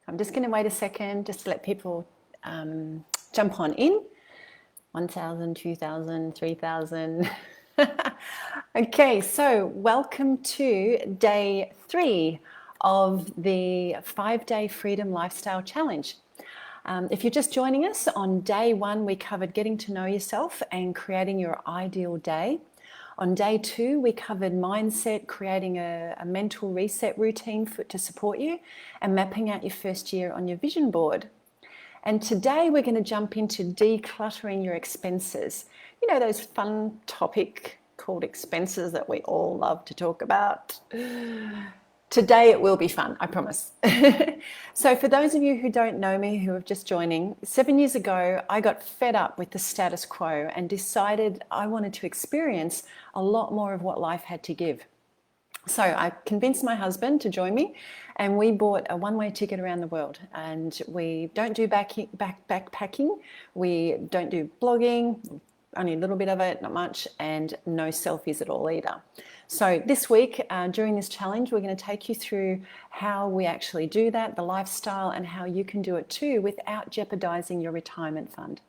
I'm just going to wait a second just to let people jump on in. 1,000, 2,000, 3,000. Okay, so welcome to day 3 of the 5-day Freedom Lifestyle Challenge. If you're just joining us, on day 1 we covered getting to know yourself and creating your ideal day. On day 2 we covered mindset, creating a mental reset routine to support you, and mapping out your first year on your vision board. And today we're going to jump into decluttering your expenses. You know, those fun topic called expenses that we all love to talk about. Today it will be fun, I promise. So for those of you who don't know me, who are just joining, 7 years ago, I got fed up with the status quo and decided I wanted to experience a lot more of what life had to give. So I convinced my husband to join me, and we bought a one-way ticket around the world. And we don't do backpacking, we don't do blogging, only a little bit of it, not much, and no selfies at all either. So this week, during this challenge, we're going to take you through how we actually do that, the lifestyle, and how you can do it too without jeopardizing your retirement fund.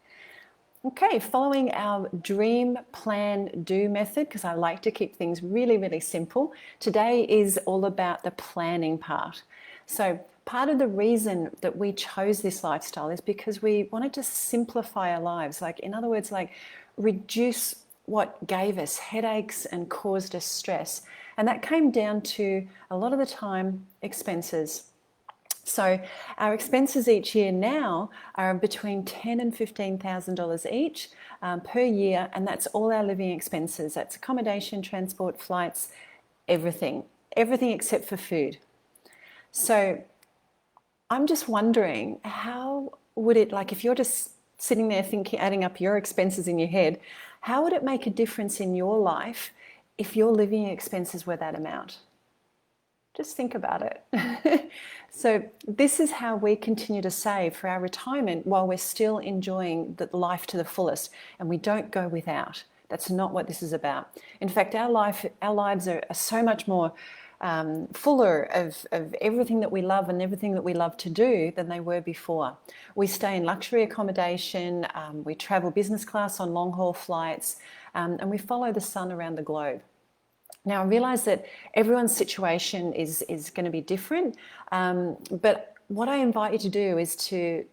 Okay, following our dream, plan, do method, because I like to keep things really, really simple, today is all about the planning part. So part of the reason that we chose this lifestyle is because we wanted to simplify our lives. Like, in other words, like reduce what gave us headaches and caused us stress. And that came down to, a lot of the time, expenses. So our expenses each year now are between $10,000 and $15,000 each per year, and that's all our living expenses. That's accommodation, transport, flights, everything except for food. So I'm just wondering, how would it, like, if you're just sitting there thinking, adding up your expenses in your head, how would it make a difference in your life if your living expenses were that amount? Just think about it. So this is how we continue to save for our retirement while we're still enjoying the life to the fullest, and we don't go without. That's not what this is about. In fact, our lives are so much more fuller of everything that we love and everything that we love to do than they were before. We stay in luxury accommodation, we travel business class on long haul flights, and we follow the sun around the globe. Now, I realise that everyone's situation is going to be different, but what I invite you to do is to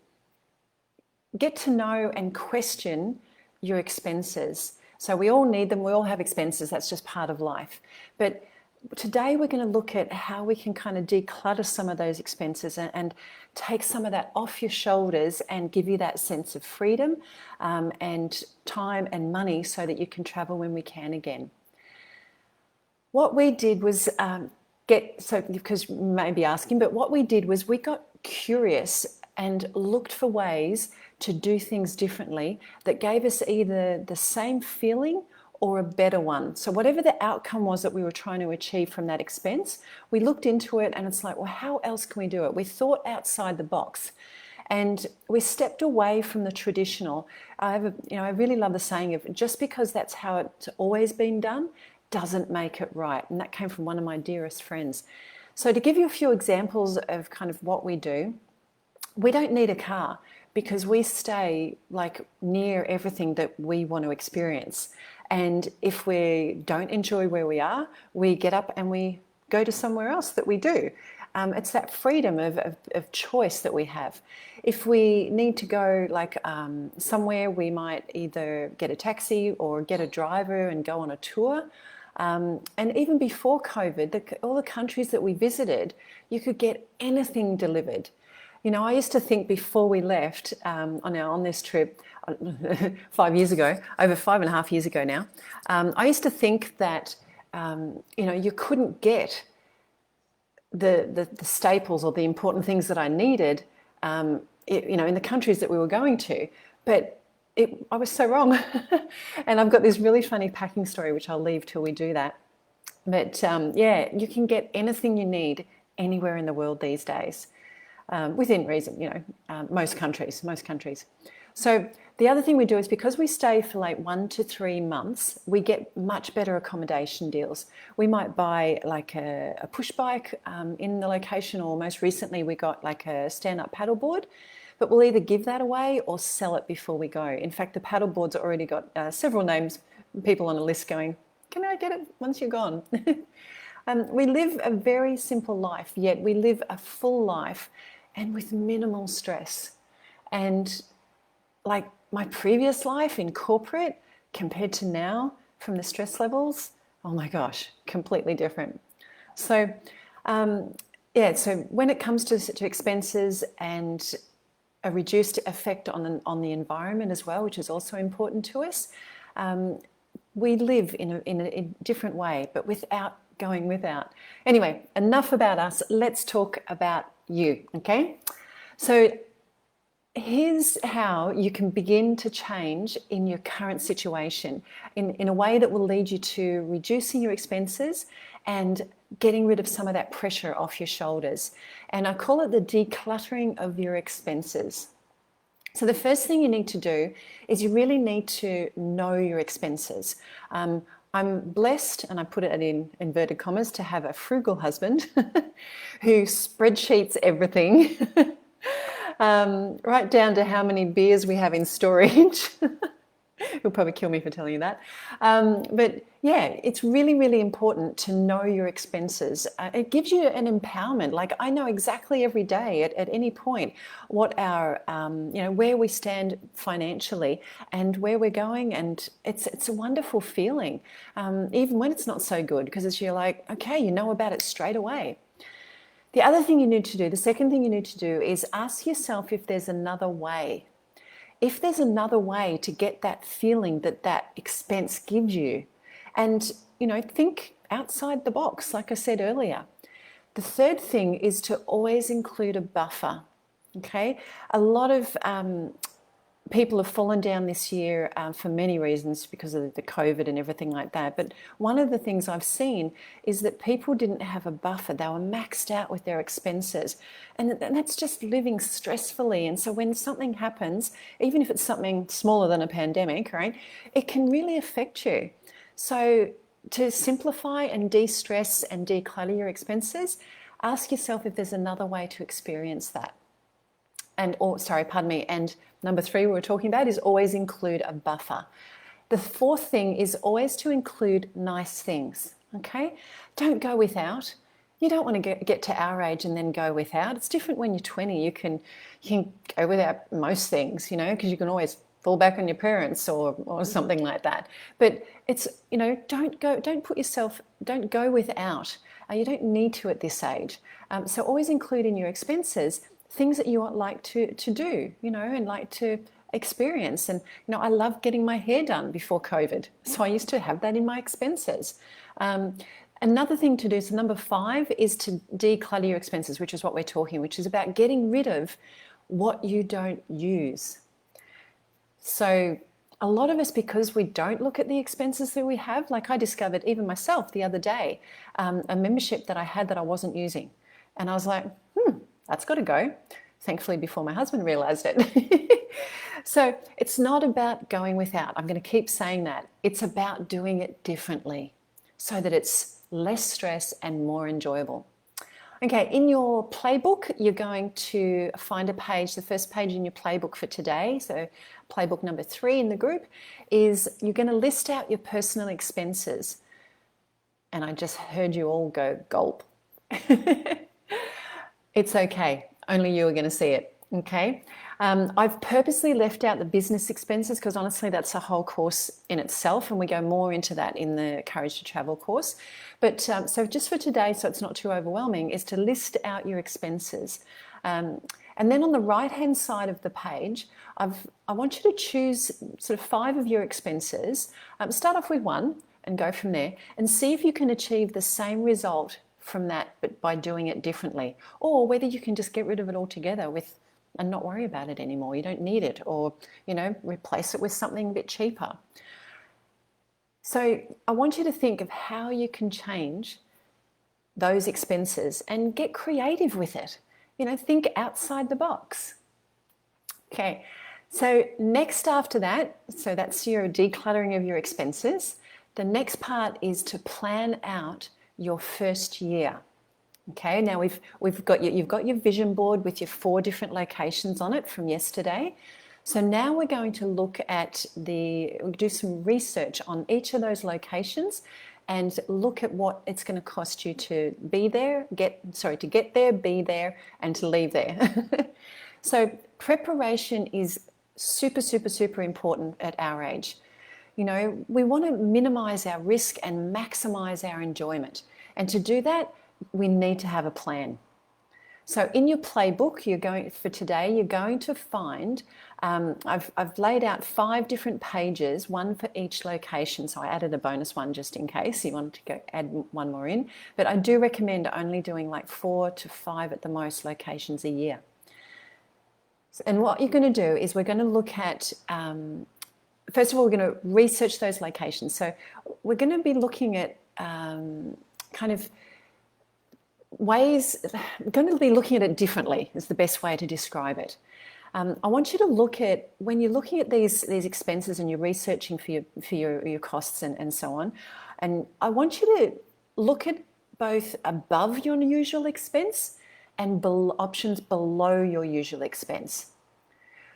get to know and question your expenses. So we all need them, we all have expenses, that's just part of life. But today we're going to look at how we can kind of declutter some of those expenses and take some of that off your shoulders and give you that sense of freedom and time and money so that you can travel when we can again. What we did was because you may be asking, but what we did was we got curious and looked for ways to do things differently that gave us either the same feeling or a better one. So whatever the outcome was that we were trying to achieve from that expense, we looked into it and it's like, well, how else can we do it? We thought outside the box. And we stepped away from the traditional. I really love the saying of, just because that's how it's always been done doesn't make it right. And that came from one of my dearest friends. So to give you a few examples of kind of what we do, we don't need a car because we stay like near everything that we want to experience. And if we don't enjoy where we are, we get up and we go to somewhere else that we do. It's that freedom of choice that we have. If we need to go somewhere, we might either get a taxi or get a driver and go on a tour. And even before COVID, all the countries that we visited, you could get anything delivered. You know, I used to think before we left on this trip 5 years ago, over 5.5 years ago now, I used to think that you couldn't get the staples or the important things that I needed, in the countries that we were going to, but I was so wrong. And I've got this really funny packing story, which I'll leave till we do that. But you can get anything you need anywhere in the world these days. within reason, most countries. So the other thing we do is because we stay for like 1 to 3 months, we get much better accommodation deals. We might buy like a push bike in the location, or most recently we got like a stand-up paddleboard, but we'll either give that away or sell it before we go. In fact, the paddleboard's already got several names, people on a list going, can I get it once you're gone? We live a very simple life, yet we live a full life and with minimal stress. And like my previous life in corporate compared to now, from the stress levels, oh my gosh, completely different. So so when it comes to expenses and a reduced effect on the environment as well, which is also important to us, we live in a different way, but without going without. Anyway, enough about us. Let's talk about you, okay? So here's how you can begin to change in your current situation in a way that will lead you to reducing your expenses and getting rid of some of that pressure off your shoulders. And I call it the decluttering of your expenses. So the first thing you need to do is you really need to know your expenses. I'm blessed, and I put it in inverted commas, to have a frugal husband who spreadsheets everything. Right down to how many beers we have in storage. He'll probably kill me for telling you that. But yeah, it's really, really important to know your expenses. It gives you an empowerment. Like I know exactly every day at any point what our, where we stand financially and where we're going. And it's a wonderful feeling, even when it's not so good, because you're like, okay, you know about it straight away. The other thing you need to do, the second thing you need to do is ask yourself if there's another way. If there's another way to get that feeling that expense gives you. And, think outside the box, like I said earlier. The third thing is to always include a buffer, okay? A lot of people have fallen down this year for many reasons because of the COVID and everything like that. But one of the things I've seen is that people didn't have a buffer. They were maxed out with their expenses. And that's just living stressfully. And so when something happens, even if it's something smaller than a pandemic, right, it can really affect you. So to simplify and de-stress and declutter your expenses, ask yourself if there's another way to experience that. And number 3 we were talking about is always include a buffer. The fourth thing is always to include nice things, okay? Don't go without. You don't want to get to our age and then go without. It's different when you're 20. You can go without most things, because you can always fall back on your parents or something like that. But it's, don't go without. You don't need to at this age. So always include in your expenses things that you like to do, and like to experience. And, I love getting my hair done before COVID. So I used to have that in my expenses. Another thing to do, so number 5 is to declutter your expenses, which is what we're talking, which is about getting rid of what you don't use. So a lot of us, because we don't look at the expenses that we have, like I discovered even myself the other day, a membership that I had that I wasn't using. And I was like, that's got to go. Thankfully, before my husband realized it. So it's not about going without. I'm going to keep saying that. It's about doing it differently so that it's less stress and more enjoyable. Okay, in your playbook, you're going to find a page, the first page in your playbook for today. So playbook number 3 in the group is you're going to list out your personal expenses. And I just heard you all go gulp. It's okay. Only you are going to see it. Okay. I've purposely left out the business expenses because honestly, that's a whole course in itself, and we go more into that in the Courage to Travel course. But so just for today, so it's not too overwhelming, is to list out your expenses. And then on the right-hand side of the page, I want you to choose sort of 5 of your expenses. Start off with 1 and go from there, and see if you can achieve the same result from that, but by doing it differently, or whether you can just get rid of it altogether and not worry about it anymore. You don't need it, or replace it with something a bit cheaper. So I want you to think of how you can change those expenses and get creative with it. think outside the box. Okay, so next after that, so that's your decluttering of your expenses. The next part is to plan out your first year. Okay, now you've got your vision board with your 4 different locations on it from yesterday. So now we're going to look at do some research on each of those locations and look at what it's going to cost you to be there, to get there, be there, and to leave there. So preparation is super, super, super important at our age. We want to minimize our risk and maximize our enjoyment. And to do that, we need to have a plan. So in your playbook, you're going to find, I've laid out 5 different pages, one for each location. So I added a bonus one just in case you wanted to add one more in. But I do recommend only doing like 4 to 5 at the most locations a year. And what you're going to do is we're going to look at, first of all, we're going to research those locations. So we're going to be looking at kind of ways, we're going to be looking at it differently is the best way to describe it. I want you to look at, when you're looking at these expenses and you're researching for your costs and so on, and I want you to look at both above your usual expense and options below your usual expense.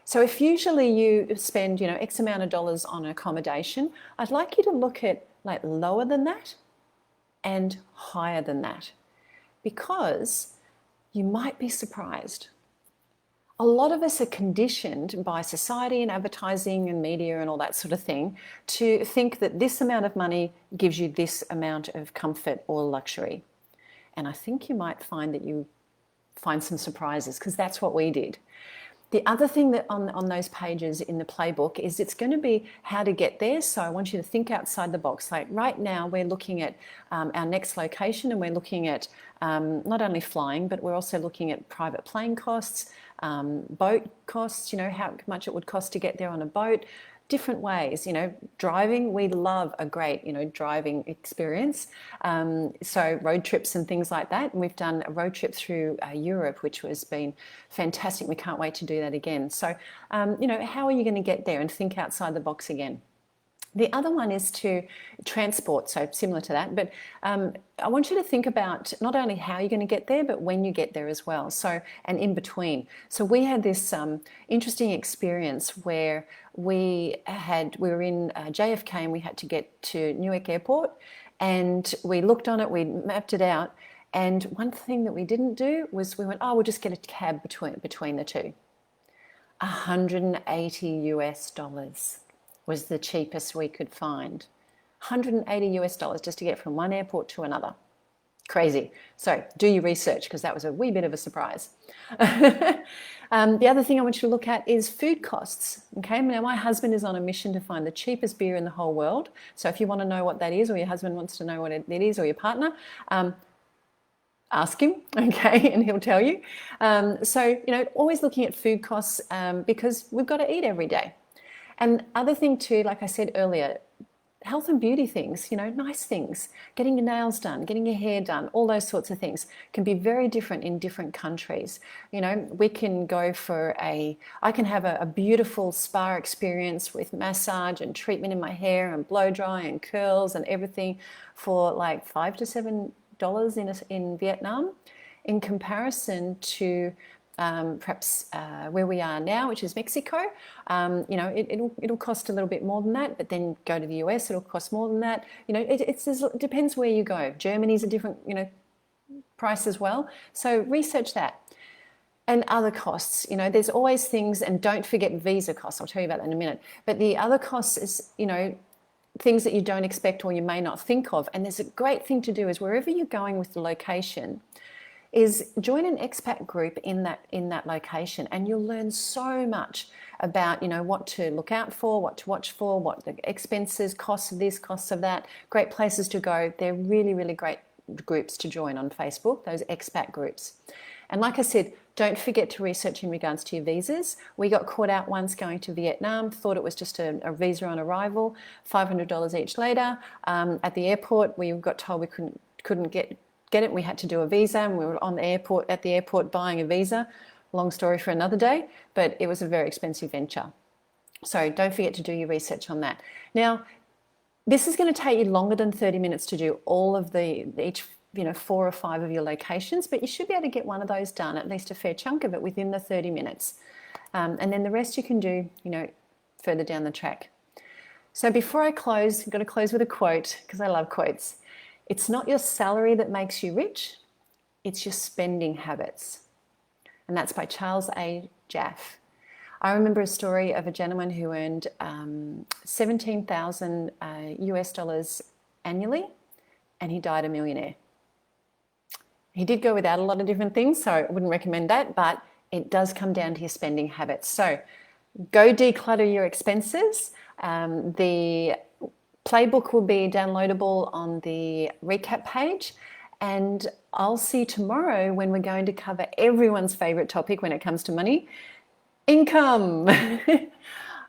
So if usually you spend, X amount of dollars on accommodation, I'd like you to look at like lower than that and higher than that, because you might be surprised. A lot of us are conditioned by society and advertising and media and all that sort of thing to think that this amount of money gives you this amount of comfort or luxury. And I think you might find that you find some surprises, because that's what we did. The other thing that on those pages in the playbook is it's going to be how to get there. So I want you to think outside the box. Like right now we're looking at our next location, and we're looking at not only flying, but we're also looking at private plane costs, boat costs, how much it would cost to get there on a boat, different ways, driving. We love a great, driving experience. So road trips and things like that. And we've done a road trip through Europe, which has been fantastic. We can't wait to do that again. So, how are you going to get there, and think outside the box again? The other one is to transport, so similar to that, but I want you to think about not only how you're going to get there, but when you get there as well, so, and in between. So we had this interesting experience where we were in JFK, and we had to get to Newark Airport, and we looked on it, we mapped it out, and one thing that we didn't do was we went, we'll just get a cab between the two. $180 was the cheapest we could find. $180 just to get from one airport to another. Crazy. So do your research, because that was a wee bit of a surprise. The other thing I want you to look at is food costs. Okay, now my husband is on a mission to find the cheapest beer in the whole world. So if you want to know what that is, or your husband wants to know what it is, or your partner, ask him, okay, and he'll tell you. So, always looking at food costs, because we've got to eat every day. And other thing too, like I said earlier, health and beauty things, nice things, getting your nails done, getting your hair done, all those sorts of things can be very different in different countries. We can go I can have a beautiful spa experience with massage and treatment in my hair and blow dry and curls and everything for like $5 to $7 in Vietnam, in comparison to perhaps where we are now, which is Mexico. It'll cost a little bit more than that, but then go to the US, it'll cost more than that. It depends where you go. Germany's a different, price as well. So research that. And other costs, there's always things, and don't forget visa costs. I'll tell you about that in a minute. But the other costs is, things that you don't expect or you may not think of. And there's a great thing to do is wherever you're going with the location, is join an expat group in that location, and you'll learn so much about what to look out for, what to watch for, what the expenses, costs of this, costs of that, great places to go. They're really, really great groups to join on Facebook, those expat groups. And like I said, don't forget to research in regards to your visas. We got caught out once going to Vietnam, thought it was just a visa on arrival, $500 each later. At the airport, we got told we couldn't get get it. We had to do a visa, and we were on the airport, at the airport buying a visa. Long story for another day, but it was a very expensive venture. So don't forget to do your research on that. Now, this is going to take you longer than 30 minutes to do all of each 4 or 5 of your locations, but you should be able to get one of those done, at least a fair chunk of it, within the 30 minutes. And then the rest you can do, further down the track. So before I close, I'm going to close with a quote, because I love quotes. It's not your salary that makes you rich, it's your spending habits. And that's by Charles A. Jaffe. I remember a story of a gentleman who earned 17,000 US dollars annually, and he died a millionaire. He did go without a lot of different things, so I wouldn't recommend that, but it does come down to your spending habits. So go declutter your expenses. The playbook will be downloadable on the recap page, and I'll see you tomorrow when we're going to cover everyone's favorite topic when it comes to money: income.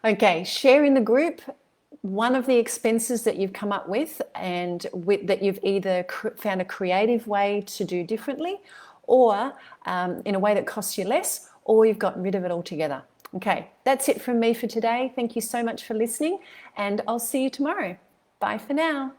Okay, share in the group one of the expenses that you've come up with, and that you've either found a creative way to do differently, or in a way that costs you less, or you've gotten rid of it altogether. Okay, that's it from me for today. Thank you so much for listening, and I'll see you tomorrow. Bye for now.